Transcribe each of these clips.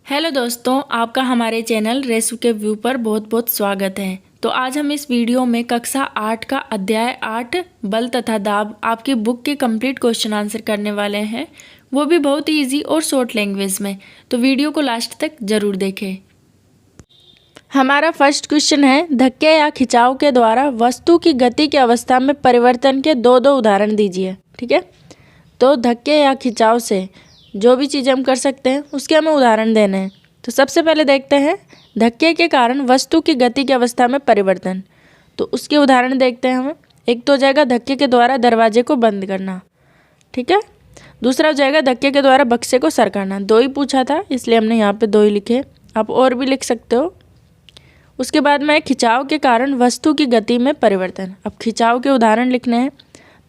Hello दोस्तों, आपका हमारे चैनल रेसू के व्यू पर बहुत बहुत स्वागत है। तो आज हम इस वीडियो में कक्षा 8 का अध्याय 8 बल तथा दाब आपकी बुक के कंप्लीट क्वेश्चन आंसर करने वाले हैं, वो भी बहुत ही इजी और शॉर्ट लैंग्वेज में। तो वीडियो को लास्ट तक जरूर देखें। हमारा फर्स्ट क्वेश्चन है, धक्के या खिंचाव के द्वारा वस्तु की गति की अवस्था में परिवर्तन के दो उदाहरण दीजिए। ठीक है, तो धक्के या खिंचाव से जो भी चीज़ हम कर सकते हैं उसके हमें उदाहरण देने हैं। तो सबसे पहले देखते हैं धक्के के कारण वस्तु की गति की अवस्था में परिवर्तन। तो उसके उदाहरण देखते हैं हमें। एक तो हो जाएगा धक्के के द्वारा दरवाजे को बंद करना, ठीक है। दूसरा हो जाएगा धक्के के द्वारा बक्से को सरकाना। दो ही पूछा था इसलिए हमने यहाँ पे दो ही लिखे, आप और भी लिख सकते हो। उसके बाद में खिंचाव के कारण वस्तु की गति में परिवर्तन। अब खिंचाव के उदाहरण लिखने हैं।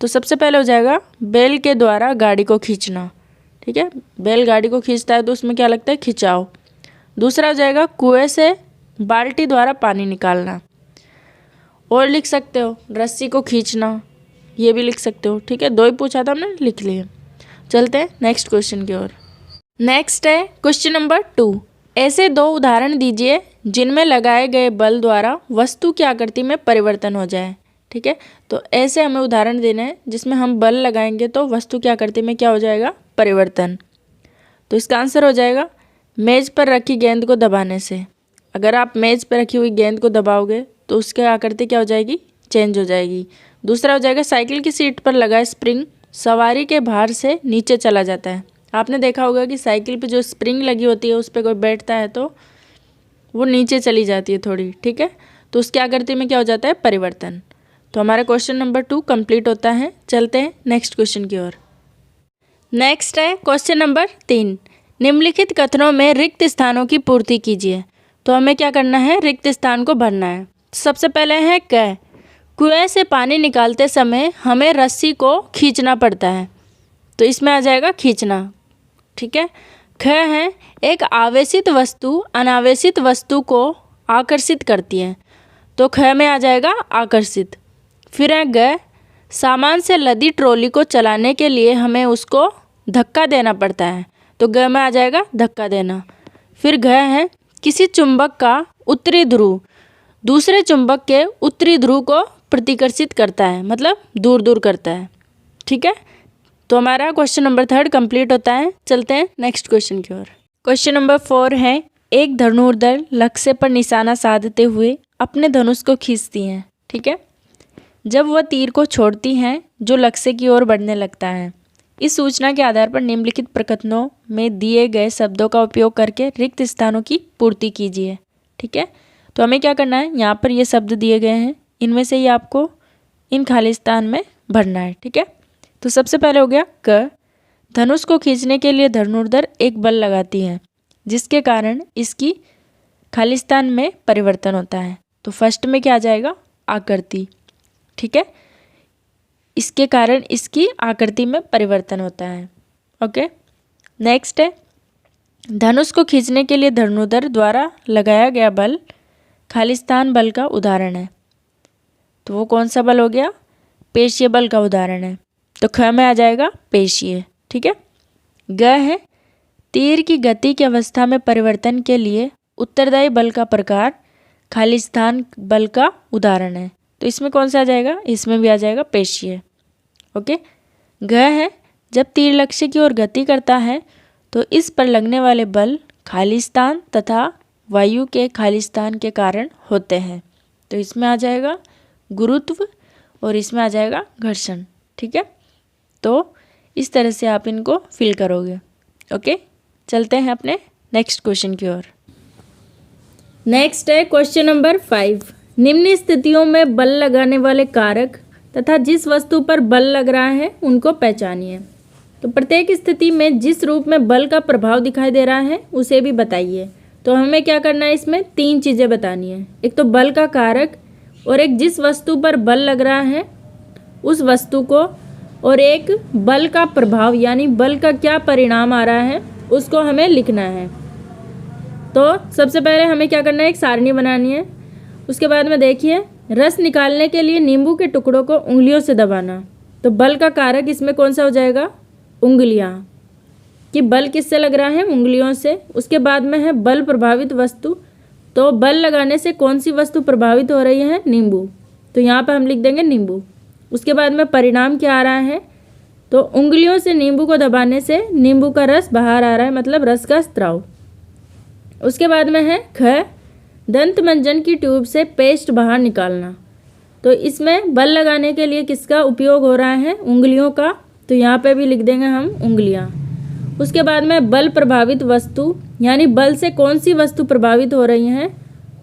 तो सबसे पहले हो जाएगा बैल के द्वारा गाड़ी को खींचना, ठीक है। बैल गाड़ी को खींचता है तो उसमें क्या लगता है, खिंचाव। दूसरा हो जाएगा कुएं से बाल्टी द्वारा पानी निकालना। और लिख सकते हो रस्सी को खींचना, ये भी लिख सकते हो, ठीक है। दो ही पूछा था हमने, लिख लिए। चलते हैं नेक्स्ट क्वेश्चन की ओर। नेक्स्ट है क्वेश्चन नंबर 2। ऐसे दो उदाहरण दीजिए जिनमें लगाए गए बल द्वारा वस्तु की आकृति में परिवर्तन हो जाए। ठीक है, तो ऐसे हमें उदाहरण देना है जिसमें हम बल लगाएंगे तो वस्तु की आकृति में क्या हो जाएगा, परिवर्तन। तो इसका आंसर हो जाएगा मेज पर रखी गेंद को दबाने से। अगर आप मेज पर रखी हुई गेंद को दबाओगे तो उसकी आकृति क्या हो जाएगी, चेंज हो जाएगी। दूसरा हो जाएगा साइकिल की सीट पर लगा स्प्रिंग सवारी के भार से नीचे चला जाता है। आपने देखा होगा कि साइकिल पे जो स्प्रिंग लगी होती है उस पर कोई बैठता है तो वो नीचे चली जाती है थोड़ी, ठीक है। तो उसकी आकृति में क्या हो जाता है, परिवर्तन। तो हमारा क्वेश्चन नंबर 2 कंप्लीट होता है। चलते हैं नेक्स्ट क्वेश्चन की ओर। नेक्स्ट है क्वेश्चन नंबर 3। निम्नलिखित कथनों में रिक्त स्थानों की पूर्ति कीजिए। तो हमें क्या करना है, रिक्त स्थान को भरना है। सबसे पहले है क, कुएं से पानी निकालते समय हमें रस्सी को खींचना पड़ता है, तो इसमें आ जाएगा खींचना, ठीक है। ख है एक आवेशित वस्तु अनावेशित वस्तु को आकर्षित करती है, तो ख में आ जाएगा आकर्षित। फिर है ग, सामान से लदी ट्रॉली को चलाने के लिए हमें उसको धक्का देना पड़ता है, तो ग में आ जाएगा धक्का देना। फिर घ है किसी चुंबक का उत्तरी ध्रुव दूसरे चुंबक के उत्तरी ध्रुव को प्रतिकर्षित करता है, मतलब दूर दूर करता है, ठीक है। तो हमारा क्वेश्चन नंबर 3 कंप्लीट होता है। चलते हैं नेक्स्ट क्वेश्चन की ओर। क्वेश्चन नंबर 4 है, एक धनुर्धर लक्ष्य पर निशाना साधते हुए अपने धनुष को खींचती हैं, ठीक है। जब वह तीर को छोड़ती हैं जो लक्ष्य की ओर बढ़ने लगता है। इस सूचना के आधार पर निम्नलिखित प्रकथनों में दिए गए शब्दों का उपयोग करके रिक्त स्थानों की पूर्ति कीजिए, ठीक है। तो हमें क्या करना है, यहाँ पर ये शब्द दिए गए हैं, इनमें से ही आपको इन खाली स्थान में भरना है, ठीक है। तो सबसे पहले हो गया क, धनुष को खींचने के लिए धनुर्धर एक बल लगाती है जिसके कारण इसकी खाली स्थान में परिवर्तन होता है। तो फर्स्ट में क्या आ जाएगा, आकृति, ठीक है। इसके कारण इसकी आकृति में परिवर्तन होता है, ओके। नेक्स्ट है, धनुष को खींचने के लिए धनुर्धर द्वारा लगाया गया बल खाली स्थान बल का उदाहरण है। तो वो कौन सा बल हो गया, पेशीय बल का उदाहरण है। तो ख में आ जाएगा पेशीय, ठीक है। ग है तीर की गति की अवस्था में परिवर्तन के लिए उत्तरदायी बल का प्रकार खाली स्थान बल का उदाहरण है। तो इसमें कौन सा आ जाएगा, इसमें भी आ जाएगा पेशीय, ओके। घ है जब तीर लक्ष्य की ओर गति करता है तो इस पर लगने वाले बल खाली स्थान तथा वायु के खाली स्थान के कारण होते हैं। तो इसमें आ जाएगा गुरुत्व और इसमें आ जाएगा घर्षण, ठीक है। तो इस तरह से आप इनको फिल करोगे, ओके। चलते हैं अपने नेक्स्ट क्वेश्चन की ओर। नेक्स्ट है क्वेश्चन नंबर 5। निम्न स्थितियों में बल लगाने वाले कारक तथा जिस वस्तु पर बल लग रहा है उनको पहचानिए। तो प्रत्येक स्थिति में जिस रूप में बल का प्रभाव दिखाई दे रहा है उसे भी बताइए। तो हमें क्या करना है, इसमें 3 चीज़ें बतानी है। एक तो बल का कारक, और एक जिस वस्तु पर बल लग रहा है उस वस्तु को, और एक बल का प्रभाव यानी बल का क्या परिणाम आ रहा है उसको हमें लिखना है। तो सबसे पहले हमें क्या करना है, एक सारणी बनानी है। उसके बाद में देखिए, रस निकालने के लिए नींबू के टुकड़ों को उंगलियों से दबाना। तो बल का कारक इसमें कौन सा हो जाएगा, उंगलियां। कि बल किससे लग रहा है, उंगलियों से। उसके बाद में है बल प्रभावित वस्तु, तो बल लगाने से कौन सी वस्तु प्रभावित हो रही है, नींबू, तो यहाँ पर हम लिख देंगे नींबू। उसके बाद में परिणाम क्या आ रहा है, तो उंगलियों से नींबू को दबाने से नींबू का रस बाहर आ रहा है, मतलब रस का स्त्राव। उसके बाद में है ख, दंत मंजन की ट्यूब से पेस्ट बाहर निकालना, तो इसमें बल लगाने के लिए किसका उपयोग हो रहा है, उंगलियों का, तो यहाँ पे भी लिख देंगे हम उंगलियाँ। उसके बाद में बल प्रभावित वस्तु, यानी बल से कौन सी वस्तु प्रभावित हो रही हैं,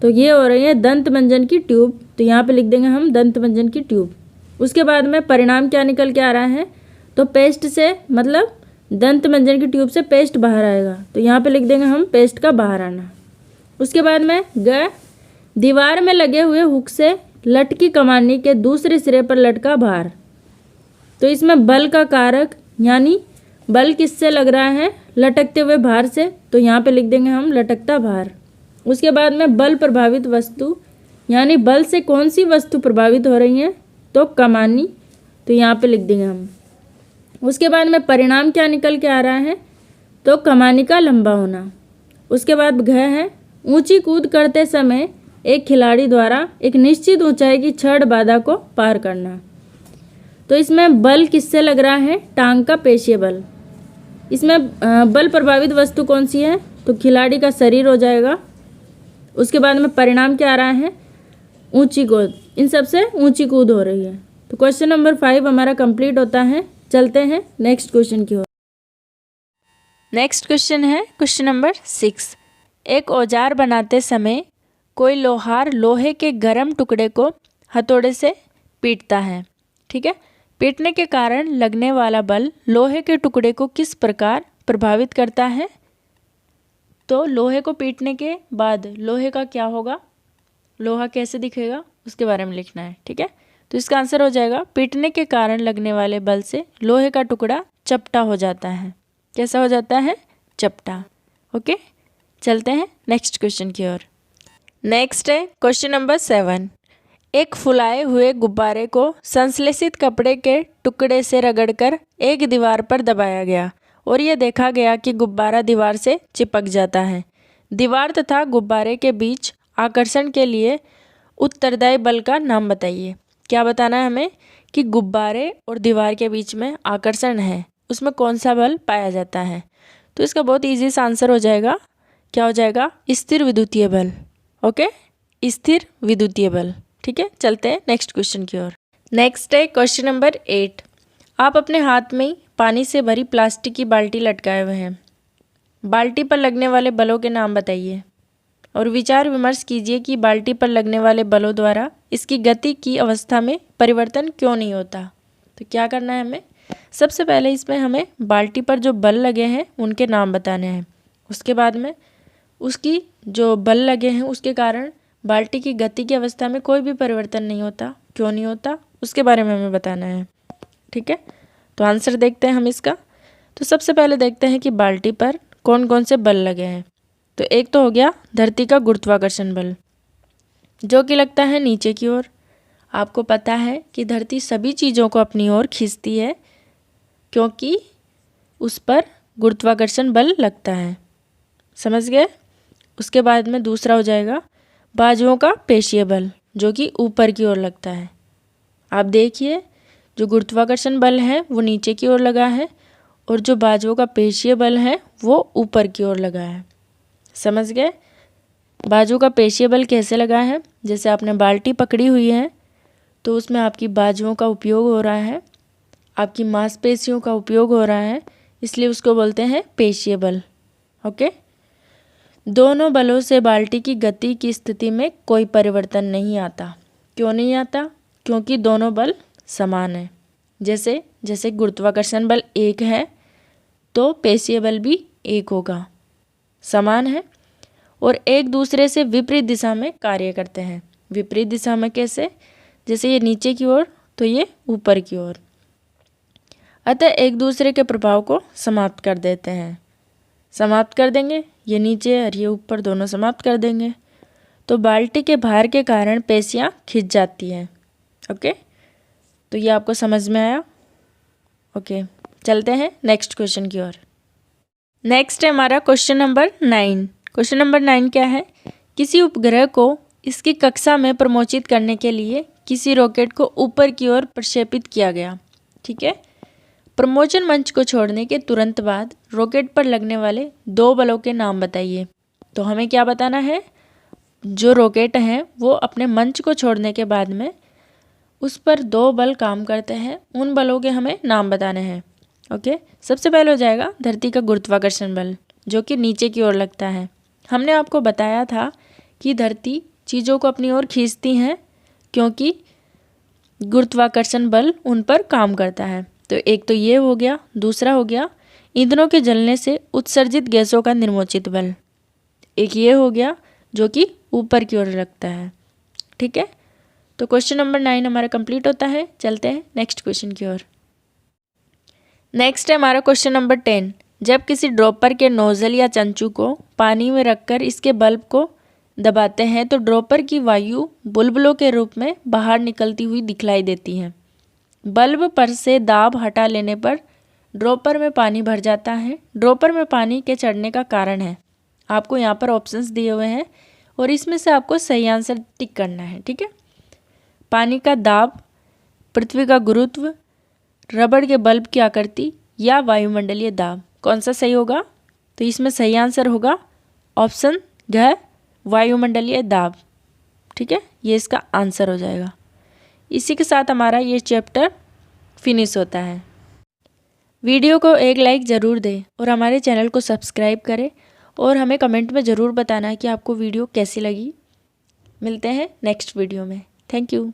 तो ये हो रही है दंत मंजन की ट्यूब, तो यहाँ पे लिख देंगे हम दंत मंजन की ट्यूब। उसके बाद में परिणाम क्या निकल के आ रहा है, तो पेस्ट से, मतलब दंत मंजन की ट्यूब से पेस्ट बाहर आएगा, तो यहाँ पे लिख देंगे हम पेस्ट का बाहर आना। उसके बाद में ग, दीवार में लगे हुए हुक से लटकी कमानी के दूसरे सिरे पर लटका भार, तो इसमें बल का कारक, यानी बल किससे लग रहा है, लटकते हुए भार से, तो यहाँ पे लिख देंगे हम लटकता भार। उसके बाद में बल प्रभावित वस्तु, यानी बल से कौन सी वस्तु प्रभावित हो रही है, तो कमानी, तो यहाँ पे लिख देंगे हम। उसके बाद में परिणाम क्या निकल के आ रहा है, तो कमानी का लंबा होना। उसके बाद घ है, ऊंची कूद करते समय एक खिलाड़ी द्वारा एक निश्चित ऊंचाई की छड़ बाधा को पार करना, तो इसमें बल किससे लग रहा है, टांग का पेशीय बल। इसमें बल प्रभावित वस्तु कौन सी है, तो खिलाड़ी का शरीर हो जाएगा। उसके बाद में परिणाम क्या आ रहा है, ऊंची कूद, इन सब से ऊंची कूद हो रही है। तो क्वेश्चन नंबर 5 हमारा कंप्लीट होता है। चलते हैं नेक्स्ट क्वेश्चन की ओर। नेक्स्ट क्वेश्चन है क्वेश्चन नंबर 6। एक औजार बनाते समय कोई लोहार लोहे के गर्म टुकड़े को हथौड़े से पीटता है, ठीक है। पीटने के कारण लगने वाला बल लोहे के टुकड़े को किस प्रकार प्रभावित करता है, तो लोहे को पीटने के बाद लोहे का क्या होगा, लोहा कैसे दिखेगा, उसके बारे में लिखना है, ठीक है। तो इसका आंसर हो जाएगा, पीटने के कारण लगने वाले बल से लोहे का टुकड़ा चपटा हो जाता है। कैसा हो जाता है, चपटा। ओके, चलते हैं नेक्स्ट क्वेश्चन की ओर। नेक्स्ट है क्वेश्चन नंबर 7। एक फुलाए हुए गुब्बारे को संश्लेषित कपड़े के टुकड़े से रगड़कर एक दीवार पर दबाया गया और यह देखा गया कि गुब्बारा दीवार से चिपक जाता है। दीवार तथा गुब्बारे के बीच आकर्षण के लिए उत्तरदायी बल का नाम बताइए। क्या बताना है हमें कि गुब्बारे और दीवार के बीच में आकर्षण है, उसमें कौन सा बल पाया जाता है। तो इसका बहुत ईजी सा आंसर हो जाएगा, क्या हो जाएगा, स्थिर विद्युतीय बल। ओके, स्थिर विद्युतीय बल। ठीक है, चलते हैं नेक्स्ट क्वेश्चन की ओर। नेक्स्ट है क्वेश्चन नंबर 8। आप अपने हाथ में पानी से भरी प्लास्टिक की बाल्टी लटकाए हुए हैं। बाल्टी पर लगने वाले बलों के नाम बताइए और विचार विमर्श कीजिए कि बाल्टी पर लगने वाले बलों द्वारा इसकी गति की अवस्था में परिवर्तन क्यों नहीं होता। तो क्या करना है हमें, सबसे पहले इसमें हमें बाल्टी पर जो बल लगे हैं उनके नाम बताने हैं। उसके बाद में उसकी जो बल लगे हैं उसके कारण बाल्टी की गति की अवस्था में कोई भी परिवर्तन नहीं होता, क्यों नहीं होता, उसके बारे में हमें बताना है। ठीक है, तो आंसर देखते हैं हम इसका। तो सबसे पहले देखते हैं कि बाल्टी पर कौन कौन से बल लगे हैं। तो एक तो हो गया धरती का गुरुत्वाकर्षण बल, जो कि लगता है नीचे की ओर। आपको पता है कि धरती सभी चीज़ों को अपनी ओर खींचती है क्योंकि उस पर गुरुत्वाकर्षण बल लगता है, समझ गए। उसके बाद में दूसरा हो जाएगा बाजुओं का पेशीय बल, जो कि ऊपर की ओर लगता है। आप देखिए, जो गुरुत्वाकर्षण बल है वो नीचे की ओर लगा है और जो बाजुओं का पेशीय बल है वो ऊपर की ओर लगा है, समझ गए। बाजू का पेशीय बल कैसे लगा है, जैसे आपने बाल्टी पकड़ी हुई है तो उसमें आपकी बाजुओं का उपयोग हो रहा है, आपकी मांसपेशियों का उपयोग हो रहा है, इसलिए उसको बोलते हैं पेशीय बल। ओके, दोनों बलों से बाल्टी की गति की स्थिति में कोई परिवर्तन नहीं आता। क्यों नहीं आता, क्योंकि दोनों बल समान है। जैसे जैसे गुरुत्वाकर्षण बल एक है तो पेशीय बल भी एक होगा, समान है और एक दूसरे से विपरीत दिशा में कार्य करते हैं। विपरीत दिशा में कैसे, जैसे ये नीचे की ओर तो ये ऊपर की ओर, अतः एक दूसरे के प्रभाव को समाप्त कर देते हैं। समाप्त कर देंगे, ये नीचे और ये ऊपर दोनों समाप्त कर देंगे, तो बाल्टी के भार के कारण पेशियाँ खिंच जाती हैं। ओके, तो ये आपको समझ में आया। ओके, चलते हैं नेक्स्ट क्वेश्चन की ओर। नेक्स्ट है हमारा क्वेश्चन नंबर 9। क्वेश्चन नंबर 9 क्या है? किसी उपग्रह को इसकी कक्षा में प्रमोचित करने के लिए किसी रॉकेट को ऊपर की ओर प्रक्षेपित किया गया। ठीक है, प्रमोचन मंच को छोड़ने के तुरंत बाद रॉकेट पर लगने वाले 2 बलों के नाम बताइए। तो हमें क्या बताना है? जो रॉकेट है वो अपने मंच को छोड़ने के बाद में उस पर 2 बल काम करते हैं, उन बलों के हमें नाम बताने हैं। ओके, सबसे पहले हो जाएगा धरती का गुरुत्वाकर्षण बल, जो कि नीचे की ओर लगता है। हमने आपको बताया था कि धरती चीज़ों को अपनी ओर खींचती हैं क्योंकि गुरुत्वाकर्षण बल उन पर काम करता है। तो एक तो ये हो गया। दूसरा हो गया ईंधनों के जलने से उत्सर्जित गैसों का निर्मोचित बल। एक ये हो गया जो कि ऊपर की ओर लगता है। ठीक है, तो क्वेश्चन नंबर 9 हमारा कंप्लीट होता है। चलते हैं नेक्स्ट क्वेश्चन की ओर। नेक्स्ट है हमारा क्वेश्चन नंबर 10। जब किसी ड्रॉपर के नोजल या चंचू को पानी में रखकर इसके बल्ब को दबाते हैं तो ड्रॉपर की वायु बुलबुलों के रूप में बाहर निकलती हुई दिखलाई देती है। बल्ब पर से दाब हटा लेने पर ड्रॉपर में पानी भर जाता है। ड्रॉपर में पानी के चढ़ने का कारण है। आपको यहाँ पर ऑप्शंस दिए हुए हैं और इसमें से आपको सही आंसर टिक करना है। ठीक है, पानी का दाब, पृथ्वी का गुरुत्व, रबड़ के बल्ब की आकृति या वायुमंडलीय दाब। कौन सा सही होगा? तो इसमें सही आंसर होगा ऑप्शन घ, वायुमंडलीय दाब। ठीक है, ये इसका आंसर हो जाएगा। इसी के साथ हमारा ये चैप्टर फिनिश होता है। वीडियो को एक लाइक ज़रूर दें और हमारे चैनल को सब्सक्राइब करें और हमें कमेंट में ज़रूर बताना कि आपको वीडियो कैसी लगी। मिलते हैं नेक्स्ट वीडियो में। Thank you.